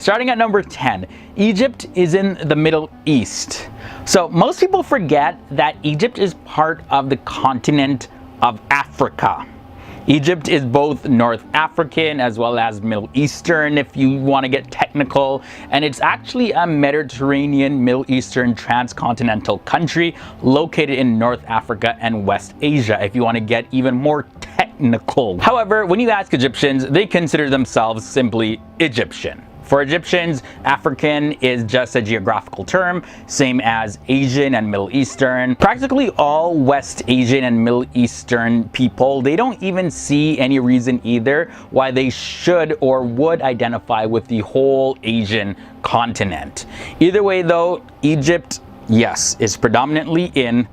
Starting at number 10, Egypt is in the Middle East. So most people forget that Egypt is part of the continent of Africa. Egypt is both North African as well as Middle Eastern if you want to get technical, and it's actually a Mediterranean Middle Eastern transcontinental country located in North Africa and West Asia if you want to get even more technical. However, when you ask Egyptians, they consider themselves simply Egyptian. For Egyptians, African is just a geographical term, same as Asian and Middle Eastern. Practically all West Asian and Middle Eastern people, they don't even see any reason either why they should or would identify with the whole Asian continent. Either way though, Egypt, yes, is predominantly in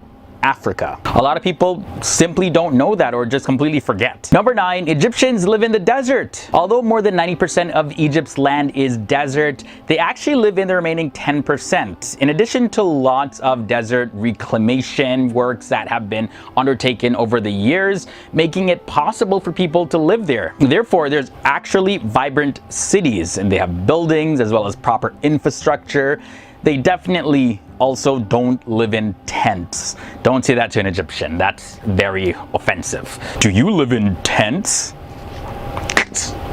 Africa. A lot of people simply don't know that or just completely forget. Number 9, Egyptians live in the desert. Although more than 90% of Egypt's land is desert, they actually live in the remaining 10%. In addition to lots of desert reclamation works that have been undertaken over the years, making it possible for people to live there. Therefore, there's actually vibrant cities, and they have buildings as well as proper infrastructure. They definitely also don't live in tents. Don't say that to an Egyptian. That's very offensive. Do you live in tents?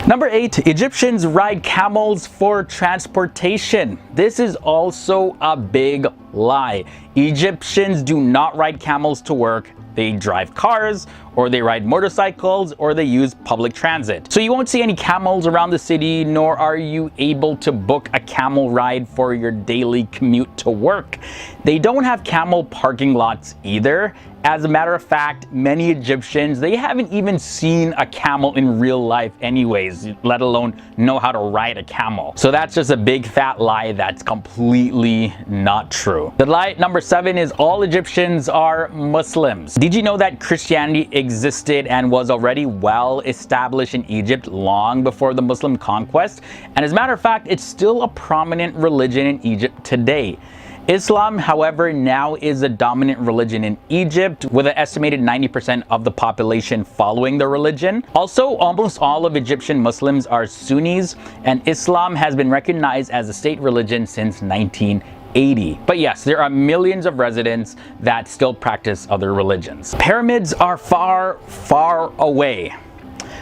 Number 8, Egyptians ride camels for transportation. This is also a big lie. Egyptians do not ride camels to work. They drive cars, or they ride motorcycles, or they use public transit. So you won't see any camels around the city, nor are you able to book a camel ride for your daily commute to work. They don't have camel parking lots either. As a matter of fact, many Egyptians, they haven't even seen a camel in real life anyways, let alone know how to ride a camel. So that's just a big fat lie that's completely not true. The lie number 7 is all Egyptians are Muslims. Did you know that Christianity existed and was already well established in Egypt long before the Muslim conquest? And as a matter of fact, it's still a prominent religion in Egypt today. Islam, however, now is a dominant religion in Egypt, with an estimated 90% of the population following the religion. Also, almost all of Egyptian Muslims are Sunnis, and Islam has been recognized as a state religion since 1980. But yes, there are millions of residents that still practice other religions. Pyramids are far, far away.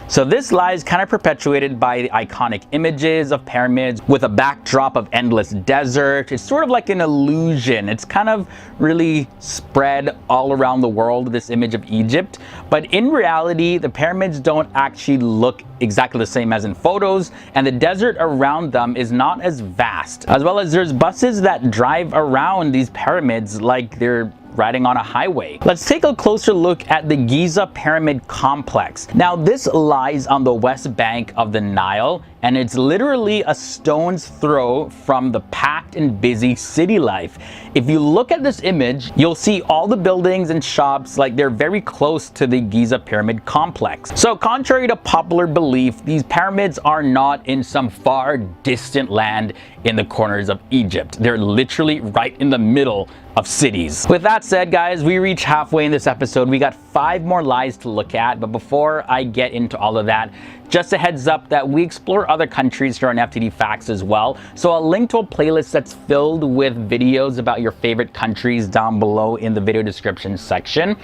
So this lie is kind of perpetuated by the iconic images of pyramids with a backdrop of endless desert. It's sort of like an illusion. It's kind of really spread all around the world, this image of Egypt. But in reality, the pyramids don't actually look exactly the same as in photos, and the desert around them is not as vast. As well as there's buses that drive around these pyramids like they're riding on a highway. Let's take a closer look at the Giza Pyramid Complex. Now, this lies on the west bank of the Nile, and it's literally a stone's throw from the packed and busy city life. If you look at this image, you'll see all the buildings and shops like they're very close to the Giza Pyramid Complex. So contrary to popular belief, these pyramids are not in some far distant land in the corners of Egypt. They're literally right in the middle of cities. With that said, guys, we reach halfway in this episode. We got 5 more lies to look at, but before I get into all of that, just a heads up that we explore other countries here on FTD Facts as well. So I'll link to a playlist that's filled with videos about your favorite countries down below in the video description section.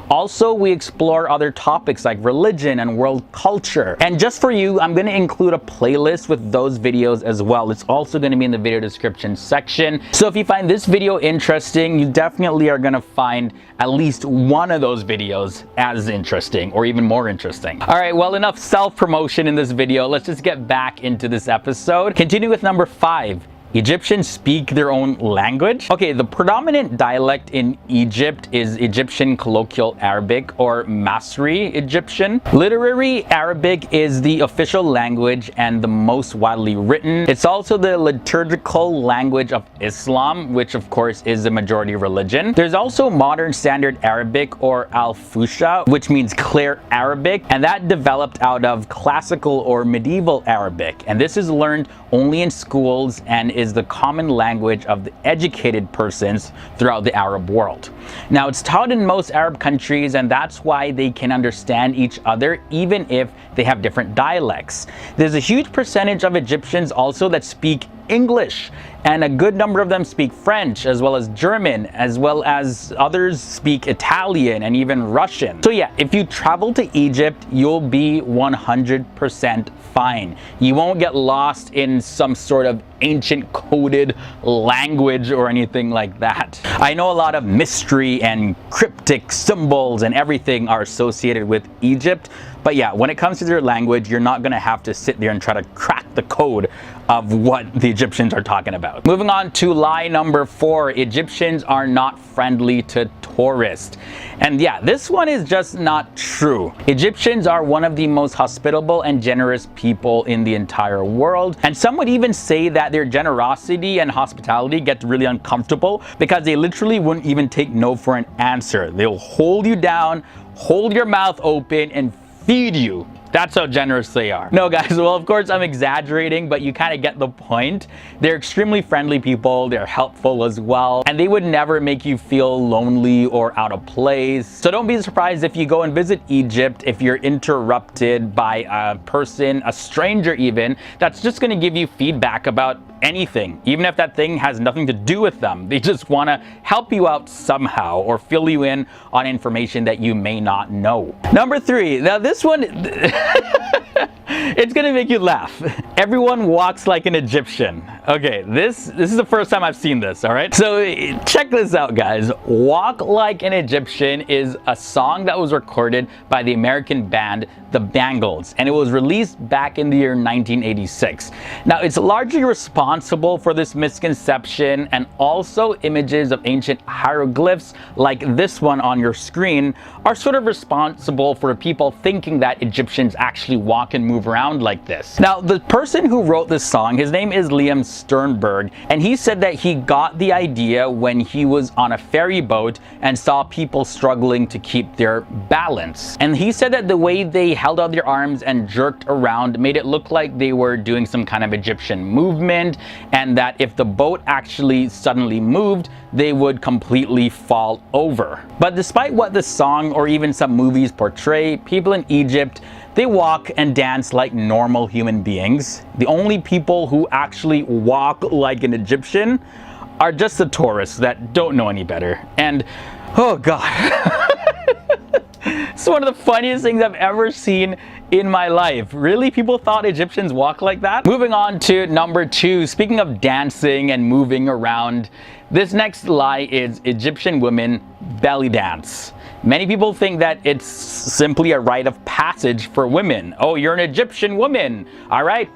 Also, we explore other topics like religion and world culture. And just for you, I'm going to include a playlist with those videos as well. It's also going to be in the video description section. So if you find this video interesting, you definitely are going to find at least one of those videos as interesting or even more interesting. All right, well, enough self-promotion in this video. Let's just get back into this episode. Continue with number 5. Egyptians speak their own language. Okay, the predominant dialect in Egypt is Egyptian Colloquial Arabic, or Masri Egyptian. Literary Arabic is the official language and the most widely written. It's also the liturgical language of Islam, which of course is the majority religion. There's also Modern Standard Arabic, or Al-Fusha, which means clear Arabic, and that developed out of classical or medieval Arabic. And this is learned only in schools and is the common language of the educated persons throughout the Arab world. Now, it's taught in most Arab countries, and that's why they can understand each other even if they have different dialects. There's a huge percentage of Egyptians also that speak English, and a good number of them speak French as well as German, as well as others speak Italian and even Russian. So yeah, if you travel to Egypt, you'll be 100% fine. You won't get lost in some sort of ancient coded language or anything like that. I know a lot of mystery and cryptic symbols and everything are associated with Egypt, but yeah, when it comes to their language, you're not gonna have to sit there and try to crack the code of what the Egyptians are talking about. Moving on to lie number 4, Egyptians are not friendly to tourists. And yeah, this one is just not true. Egyptians are one of the most hospitable and generous people in the entire world. And some would even say that their generosity and hospitality gets really uncomfortable because they literally wouldn't even take no for an answer. They'll hold you down, hold your mouth open, and feed you. That's how generous they are. No guys, well of course I'm exaggerating, but you kind of get the point. They're extremely friendly people, they're helpful as well, and they would never make you feel lonely or out of place. So don't be surprised if you go and visit Egypt if you're interrupted by a person, a stranger even, that's just gonna give you feedback about anything, even if that thing has nothing to do with them. They just want to help you out somehow or fill you in on information that you may not know. Number 3, now this one it's gonna make you laugh. Everyone walks like an Egyptian. Okay, this is the first time I've seen this, all right? So check this out, guys. Walk Like an Egyptian is a song that was recorded by the American band The Bangles, and it was released back in the year 1986. Now, it's largely responsible for this misconception, and also images of ancient hieroglyphs like this one on your screen are sort of responsible for people thinking that Egyptians actually walk and move around like this. Now, the person who wrote this song, his name is Liam Sternberg, and he said that he got the idea when he was on a ferry boat and saw people struggling to keep their balance. And he said that the way they held out their arms and jerked around made it look like they were doing some kind of Egyptian movement, and that if the boat actually suddenly moved, they would completely fall over. But despite what the song or even some movies portray, people in Egypt, they walk and dance like normal human beings. The only people who actually walk like an Egyptian are just the tourists that don't know any better. And oh god, it's one of the funniest things I've ever seen in my life. Really? People thought Egyptians walk like that? Moving on to number 2, speaking of dancing and moving around, this next lie is Egyptian women belly dance. Many people think that it's simply a rite of passage for women. Oh, you're an Egyptian woman. All right,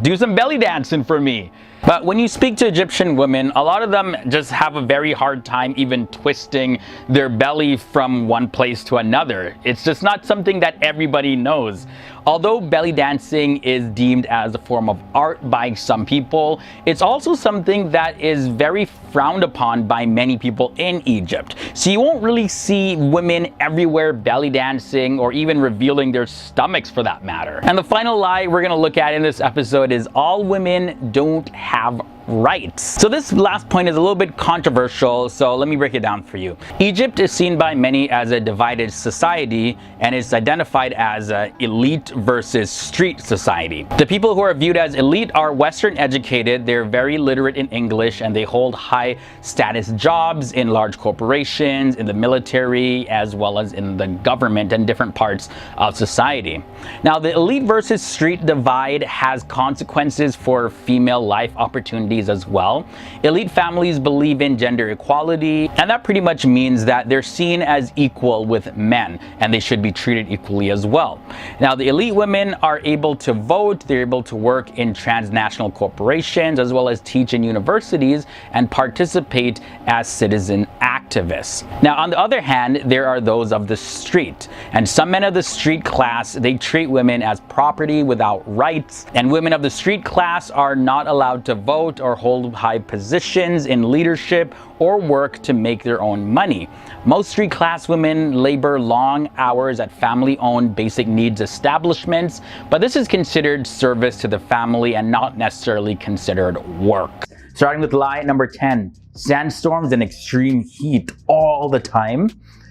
do some belly dancing for me. But when you speak to Egyptian women, a lot of them just have a very hard time even twisting their belly from one place to another. It's just not something that everybody knows. Although belly dancing is deemed as a form of art by some people, it's also something that is very frowned upon by many people in Egypt. So you won't really see women everywhere belly dancing or even revealing their stomachs for that matter. And the final lie we're gonna look at in this episode is all women don't have rights. So this last point is a little bit controversial, so let me break it down for you. Egypt is seen by many as a divided society, and is identified as an elite versus street society. The people who are viewed as elite are Western educated, they're very literate in English, and they hold high status jobs in large corporations, in the military, as well as in the government and different parts of society. Now, the elite versus street divide has consequences for female life opportunities as well. Elite families believe in gender equality, and that pretty much means that they're seen as equal with men, and they should be treated equally as well. Now, the elite women are able to vote, they're able to work in transnational corporations, as well as teach in universities and participate as citizen activists. Now, on the other hand, there are those of the street, and some men of the street class, they treat women as property without rights, and women of the street class are not allowed to vote or hold high positions in leadership or work to make their own money. Most street class women labor long hours at family-owned basic needs establishments, but this is considered service to the family and not necessarily considered work. Starting with lie number 10, sandstorms and extreme heat all the time.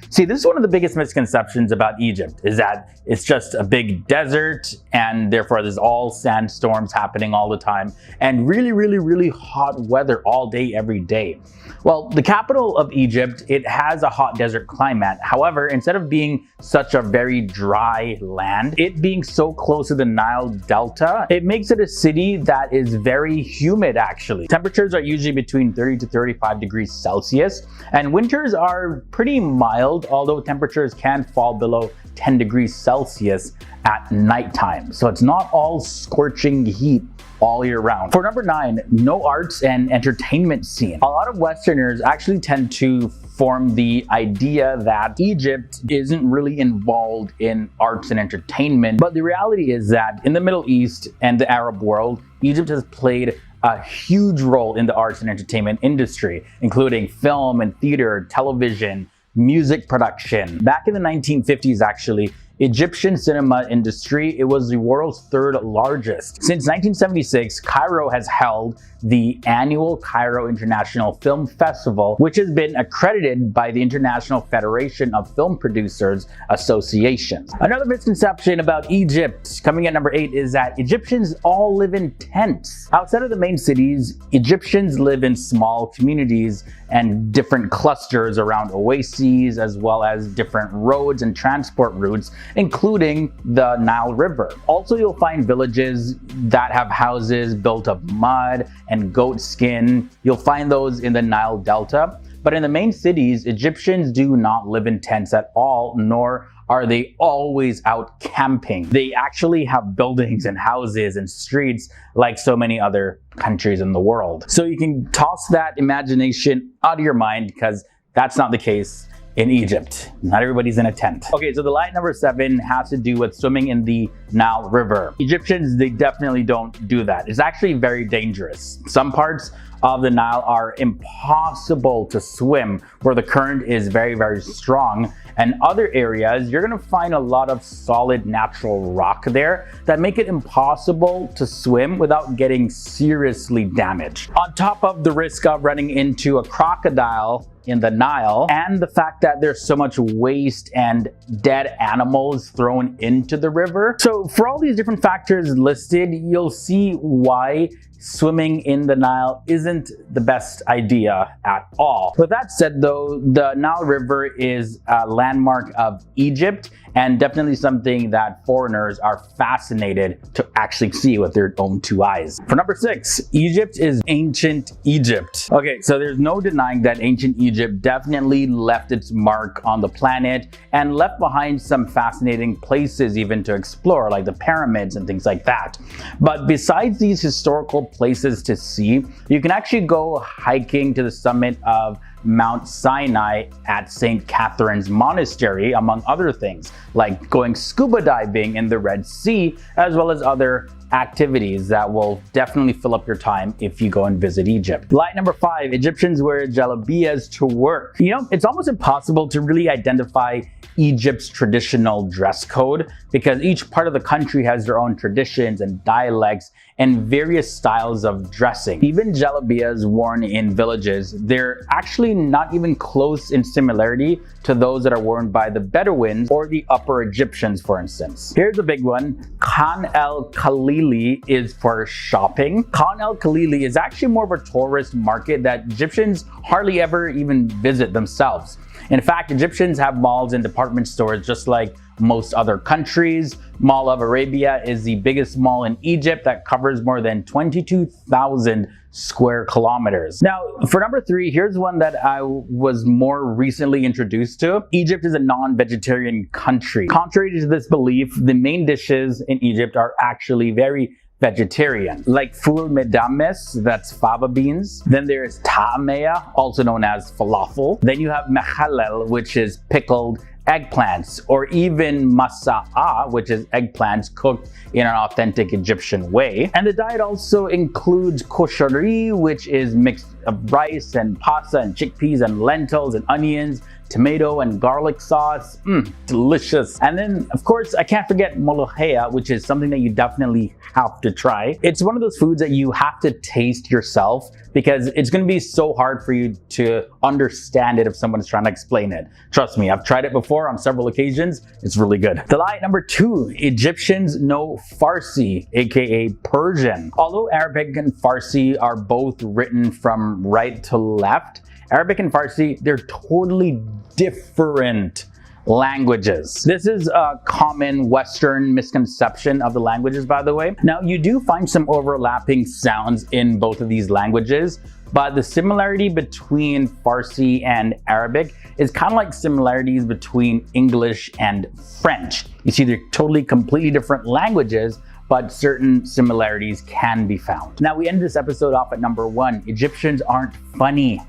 See, this is one of the biggest misconceptions about Egypt, is that it's just a big desert and therefore there's all sandstorms happening all the time and really hot weather all day, every day. Well, the capital of Egypt, it has a hot desert climate. However, instead of being such a very dry land, it being so close to the Nile Delta, it makes it a city that is very humid actually. Temperatures are usually between 30 to 35 degrees Celsius, and winters are pretty mild, although temperatures can fall below 10 degrees Celsius at nighttime. So it's not all scorching heat all year round. For number 9, no arts and entertainment scene. A lot of Westerners actually tend to form the idea that Egypt isn't really involved in arts and entertainment, but the reality is that in the Middle East and the Arab world, Egypt has played a huge role in the arts and entertainment industry, including film and theater, television, music production. Back in the 1950s, actually, Egyptian cinema industry, it was the world's 3rd largest. Since 1976, Cairo has held the annual Cairo International Film Festival, which has been accredited by the International Federation of Film Producers Associations. Another misconception about Egypt, coming at number 8, is that Egyptians all live in tents. Outside of the main cities, Egyptians live in small communities and different clusters around oases, as well as different roads and transport routes, including the Nile River. Also, you'll find villages that have houses built of mud and goat skin. You'll find those in the Nile Delta. But in the main cities, Egyptians do not live in tents at all, nor are they always out camping. They actually have buildings and houses and streets like so many other countries in the world. So you can toss that imagination out of your mind, because that's not the case in Egypt. Not everybody's in a tent. Okay, so the lie number 7 has to do with swimming in the Nile River. Egyptians, they definitely don't do that. It's actually very dangerous. Some parts of the Nile are impossible to swim, where the current is very strong. And other areas, you're gonna find a lot of solid natural rock there that make it impossible to swim without getting seriously damaged. On top of the risk of running into a crocodile in the Nile, and the fact that there's so much waste and dead animals thrown into the river. So for all these different factors listed, you'll see why swimming in the Nile isn't the best idea at all. With that said though, the Nile River is a landmark of Egypt, and definitely something that foreigners are fascinated to actually see with their own 2 eyes. For number 6, Egypt is ancient Egypt. Okay, so there's no denying that ancient Egypt definitely left its mark on the planet and left behind some fascinating places even to explore, like the pyramids and things like that. But besides these historical places to see, you can actually go hiking to the summit of Mount Sinai at St. Catherine's Monastery, among other things, like going scuba diving in the Red Sea, as well as other activities that will definitely fill up your time if you go and visit Egypt. Lie number 5, Egyptians wear jalabiyas to work. You know, it's almost impossible to really identify Egypt's traditional dress code, because each part of the country has their own traditions and dialects and various styles of dressing. Even jalabiyas worn in villages, they're actually not even close in similarity to those that are worn by the Bedouins or the Upper Egyptians, for instance. Here's a big one. Khan el-Khalili is for shopping. Khan el-Khalili is actually more of a tourist market that Egyptians hardly ever even visit themselves. In fact, Egyptians have malls and department stores just like most other countries. Mall of Arabia is the biggest mall in Egypt that covers more than 22,000 square kilometers. Now, for number 3, here's one that I was more recently introduced to. Egypt is a non-vegetarian country. Contrary to this belief, the main dishes in Egypt are actually very vegetarian, like ful medames, that's fava beans. Then there's ta'amea, also known as falafel. Then you have mekhalel, which is pickled eggplants, or even masa'a, which is eggplants cooked in an authentic Egyptian way. And the diet also includes koshari, which is mixed of rice and pasta and chickpeas and lentils and onions, tomato and garlic sauce. Delicious. And then, of course, I can't forget molohea, which is something that you definitely have to try. It's one of those foods that you have to taste yourself because it's going to be so hard for you to understand it if someone's trying to explain it. Trust me, I've tried it before on several occasions. It's really good. The lie number 2, Egyptians know Farsi, aka Persian. Although Arabic and Farsi are both written from right to left, Arabic and Farsi, they're totally different languages. This is a common Western misconception of the languages, by the way. Now, you do find some overlapping sounds in both of these languages, but the similarity between Farsi and Arabic is kind of like similarities between English and French. You see, they're totally, completely different languages, but certain similarities can be found. Now, we end this episode off at number 1. Egyptians aren't funny.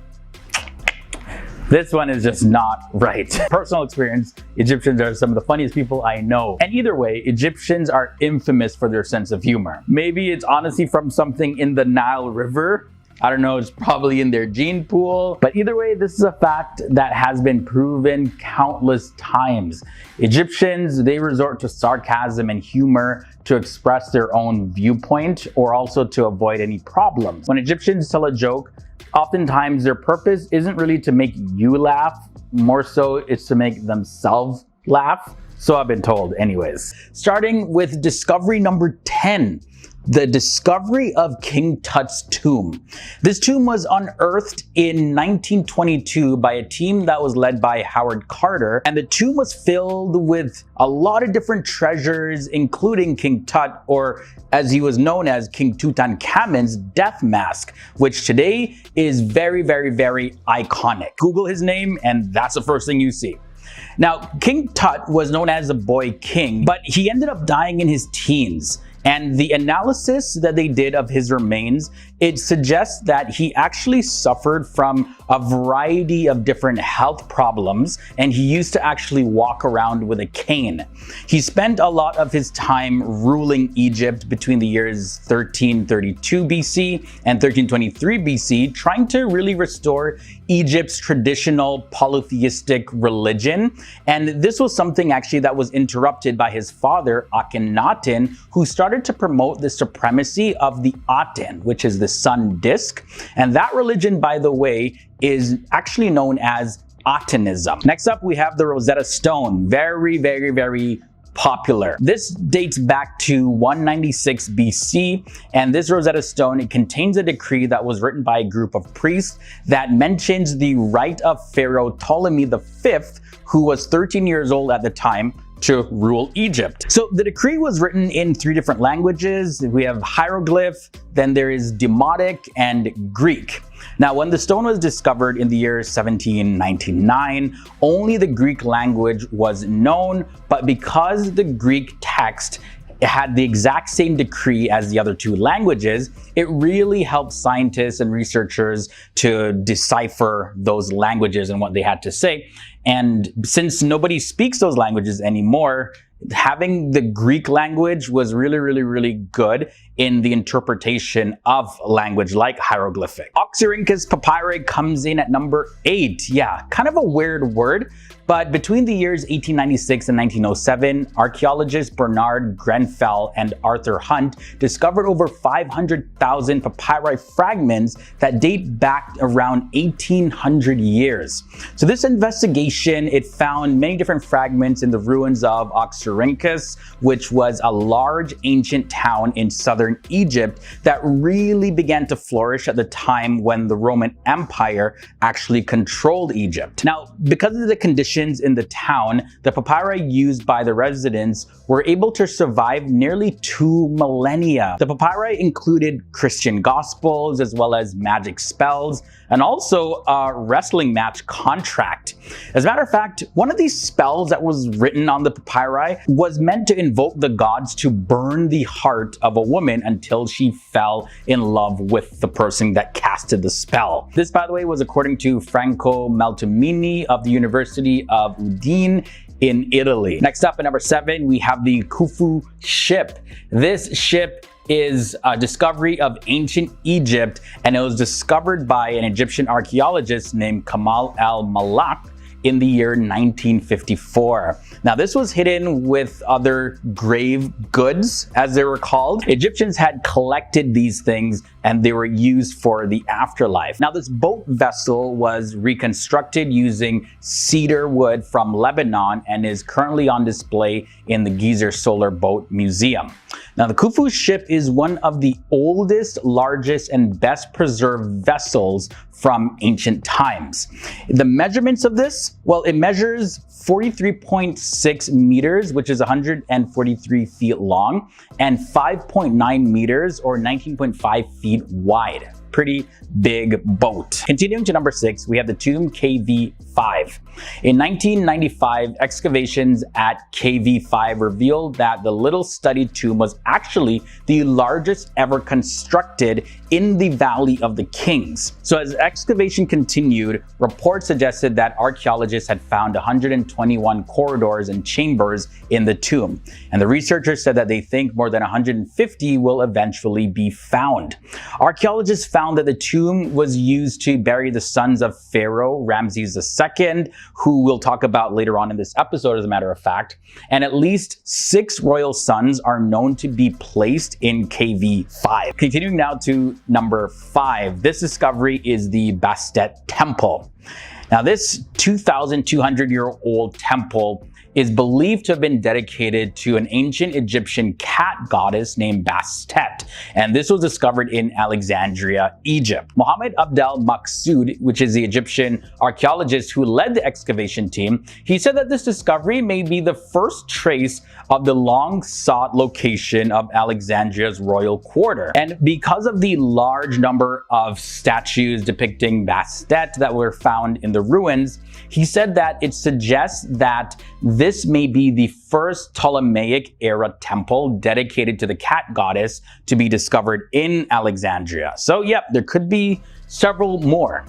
This one is just not right. Personal experience, Egyptians are some of the funniest people I know. And either way, Egyptians are infamous for their sense of humor. Maybe it's honestly from something in the Nile River. I don't know, it's probably in their gene pool. But either way, this is a fact that has been proven countless times. Egyptians, they resort to sarcasm and humor to express their own viewpoint or also to avoid any problems. When Egyptians tell a joke, oftentimes their purpose isn't really to make you laugh, more so it's to make themselves laugh. So I've been told anyways. Starting with discovery number 10. The discovery of King Tut's tomb. This tomb was unearthed in 1922 by a team that was led by Howard Carter, and the tomb was filled with a lot of different treasures, including King Tut, or as he was known as, King Tutankhamun's death mask, which today is very, very, very iconic. Google his name and that's the first thing you see. Now, King Tut was known as the boy king, but he ended up dying in his teens. And the analysis that they did of his remains, it suggests that he actually suffered from a variety of different health problems, and he used to actually walk around with a cane. He spent a lot of his time ruling Egypt between the years 1332 BC and 1323 BC, trying to really restore Egypt's traditional polytheistic religion. And this was something actually that was interrupted by his father, Akhenaten, who started to promote the supremacy of the Aten, which is the sun disk. And that religion, by the way, is actually known as Atenism. Next up, we have the Rosetta Stone. Very, very, very popular. This dates back to 196 BC, and this Rosetta Stone, it contains a decree that was written by a group of priests that mentions the right of Pharaoh Ptolemy V, who was 13 years old at the time, to rule Egypt. So the decree was written in 3 different languages. We have hieroglyph, then there is Demotic, and Greek. Now, when the stone was discovered in the year 1799, only the Greek language was known, but because the Greek text had the exact same decree as the other 2 languages, it really helped scientists and researchers to decipher those languages and what they had to say. And since nobody speaks those languages anymore, having the Greek language was really, really, really good in the interpretation of language like hieroglyphic. Oxyrhynchus papyri comes in at number 8. Yeah, kind of a weird word, but between the years 1896 and 1907, archaeologists Bernard Grenfell and Arthur Hunt discovered over 500,000 papyri fragments that date back around 1800 years. So this investigation, it found many different fragments in the ruins of Oxyrhynchus, which was a large ancient town in southern Egypt that really began to flourish at the time when the Roman Empire actually controlled Egypt. Now, because of the conditions in the town, the papyri used by the residents were able to survive nearly 2 millennia. The papyri included Christian gospels as well as magic spells, and also a wrestling match contract. As a matter of fact, one of these spells that was written on the papyri was meant to invoke the gods to burn the heart of a woman until she fell in love with the person that casted the spell. This, by the way, was according to Franco Meltomini of the University of Udine in Italy. Next up at number 7, we have the Khufu ship. This ship is a discovery of ancient Egypt, and it was discovered by an Egyptian archaeologist named Kamal al-Malak in the year 1954. Now, this was hidden with other grave goods, as they were called. Egyptians had collected these things and they were used for the afterlife. Now, this boat vessel was reconstructed using cedar wood from Lebanon and is currently on display in the Gezer Solar Boat Museum. Now, the Khufu ship is one of the oldest, largest, and best preserved vessels from ancient times. The measurements of this, well, it measures 43.6 meters, which is 143 feet long, and 5.9 meters or 19.5 feet wide. Pretty big boat. Continuing to number 6, we have the tomb KV5. In 1995, excavations at KV5 revealed that the little studied tomb was actually the largest ever constructed in the Valley of the Kings. So as excavation continued, reports suggested that archaeologists had found 121 corridors and chambers in the tomb. And the researchers said that they think more than 150 will eventually be found. Archaeologists found that the tomb was used to bury the sons of Pharaoh Ramses II, who we'll talk about later on in this episode, as a matter of fact. And at least 6 royal sons are known to be placed in KV5. Continuing now to number 5, this discovery is the Bastet Temple. Now, this 2,200-year-old temple is believed to have been dedicated to an ancient Egyptian cat goddess named Bastet, and this was discovered in Alexandria, Egypt. Mohammed Abdel Maqsood, which is the Egyptian archaeologist who led the excavation team, he said that this discovery may be the first trace of the long-sought location of Alexandria's royal quarter. And because of the large number of statues depicting Bastet that were found in the ruins, he said that it suggests that this may be the first Ptolemaic era temple dedicated to the cat goddess to be discovered in Alexandria. So yeah, there could be several more.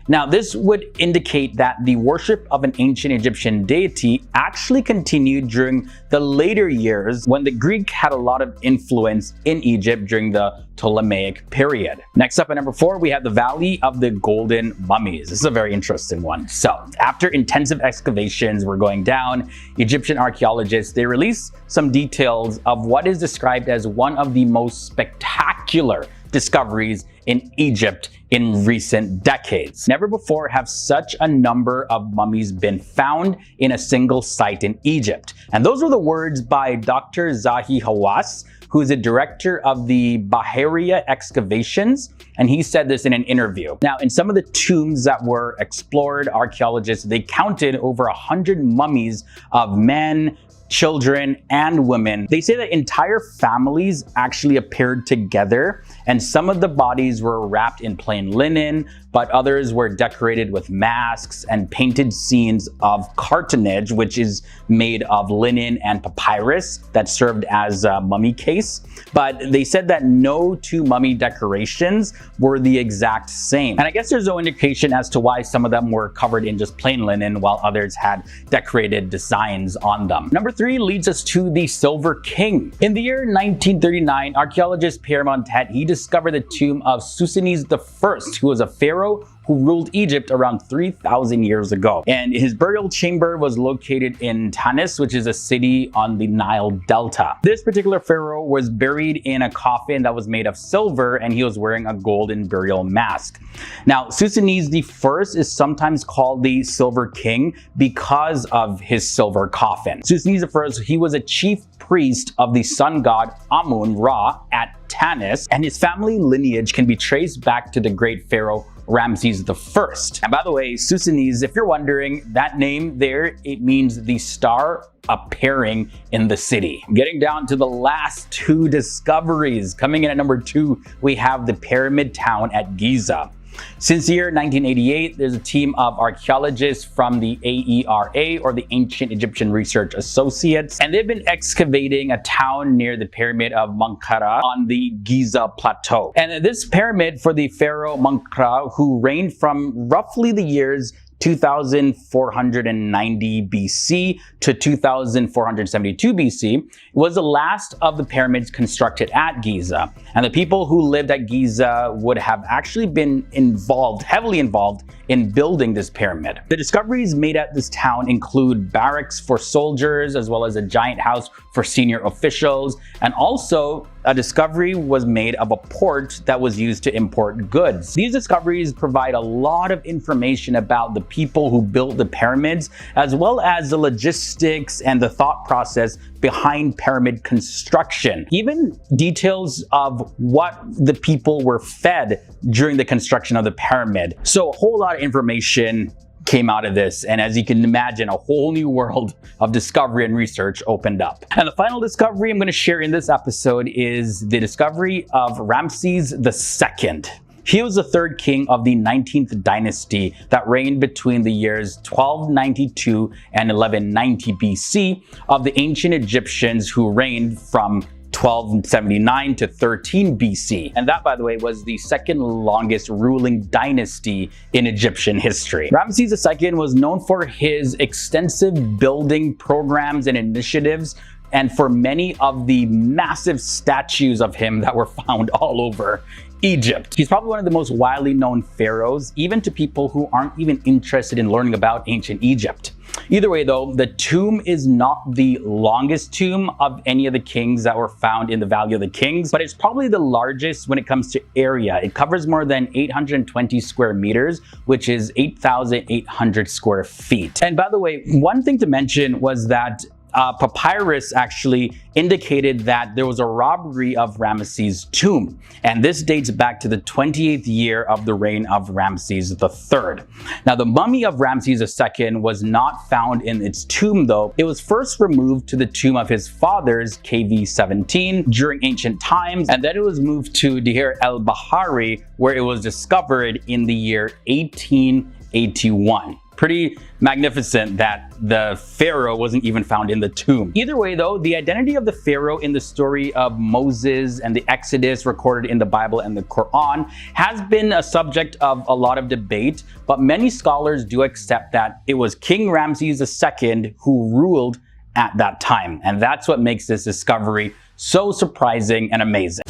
Now, this would indicate that the worship of an ancient Egyptian deity actually continued during the later years when the Greek had a lot of influence in Egypt during the Ptolemaic period. Next up at number 4, we have the Valley of the Golden Mummies. This is a very interesting one. So, after intensive excavations were going down, Egyptian archaeologists, they released some details of what is described as one of the most spectacular discoveries in Egypt in recent decades. Never before have such a number of mummies been found in a single site in Egypt. And those were the words by Dr. Zahi Hawass, who is a director of the Bahariya excavations, and he said this in an interview. Now, in some of the tombs that were explored, archaeologists, they counted over 100 mummies of men, children, and women. They say that entire families actually appeared together, and some of the bodies were wrapped in plain linen, but others were decorated with masks and painted scenes of cartonnage, which is made of linen and papyrus that served as a mummy case. But they said that no 2 mummy decorations were the exact same. And I guess there's no indication as to why some of them were covered in just plain linen while others had decorated designs on them. Number 3 leads us to the Silver King. In the year 1939, archaeologist Pierre Montet, he discovered the tomb of Susanes I, who was a pharaoh who ruled Egypt around 3,000 years ago. And his burial chamber was located in Tanis, which is a city on the Nile Delta. This particular pharaoh was buried in a coffin that was made of silver, and he was wearing a golden burial mask. Now, Susanes I is sometimes called the Silver King because of his silver coffin. Susanes I, he was a chief priest of the sun god Amun-Ra at Tanis, and his family lineage can be traced back to the great pharaoh Ramses I. And by the way, Susanes, if you're wondering, that name there, it means the star appearing in the city. Getting down to the last 2 discoveries. Coming in at number 2, we have the pyramid town at Giza. Since the year 1988, there's a team of archaeologists from the AERA, or the Ancient Egyptian Research Associates, and they've been excavating a town near the pyramid of Menkaure on the Giza Plateau. And this pyramid for the pharaoh Menkaure, who reigned from roughly the years 2490 BC to 2472 BC, was the last of the pyramids constructed at Giza. And the people who lived at Giza would have actually been heavily involved in building this pyramid. The discoveries made at this town include barracks for soldiers, as well as a giant house for senior officials, and also a discovery was made of a port that was used to import goods. These discoveries provide a lot of information about the people who built the pyramids, as well as the logistics and the thought process behind pyramid construction. Even details of what the people were fed during the construction of the pyramid. So a whole lot of information came out of this, and as you can imagine, a whole new world of discovery and research opened up. And the final discovery I'm going to share in this episode is the discovery of Ramses II. He was the third king of the 19th dynasty that reigned between the years 1292 and 1190 BC of the ancient Egyptians who reigned from 1279 to 13 BC. And that, by the way, was the second longest ruling dynasty in Egyptian history. Ramses II was known for his extensive building programs and initiatives, and for many of the massive statues of him that were found all over Egypt. He's probably one of the most widely known pharaohs, even to people who aren't even interested in learning about ancient Egypt. Either way though, the tomb is not the longest tomb of any of the kings that were found in the Valley of the Kings, but it's probably the largest when it comes to area. It covers more than 820 square meters, which is 8,800 square feet. And by the way, one thing to mention was that papyrus actually indicated that there was a robbery of Ramses' tomb, and this dates back to the 28th year of the reign of Ramses III. Now, the mummy of Ramses II was not found in its tomb though. It was first removed to the tomb of his father's KV-17 during ancient times, and then it was moved to Deir el-Bahari, where it was discovered in the year 1881. Pretty magnificent that the pharaoh wasn't even found in the tomb. Either way though, the identity of the pharaoh in the story of Moses and the Exodus recorded in the Bible and the Quran has been a subject of a lot of debate, but many scholars do accept that it was King Ramses II who ruled at that time. And that's what makes this discovery so surprising and amazing.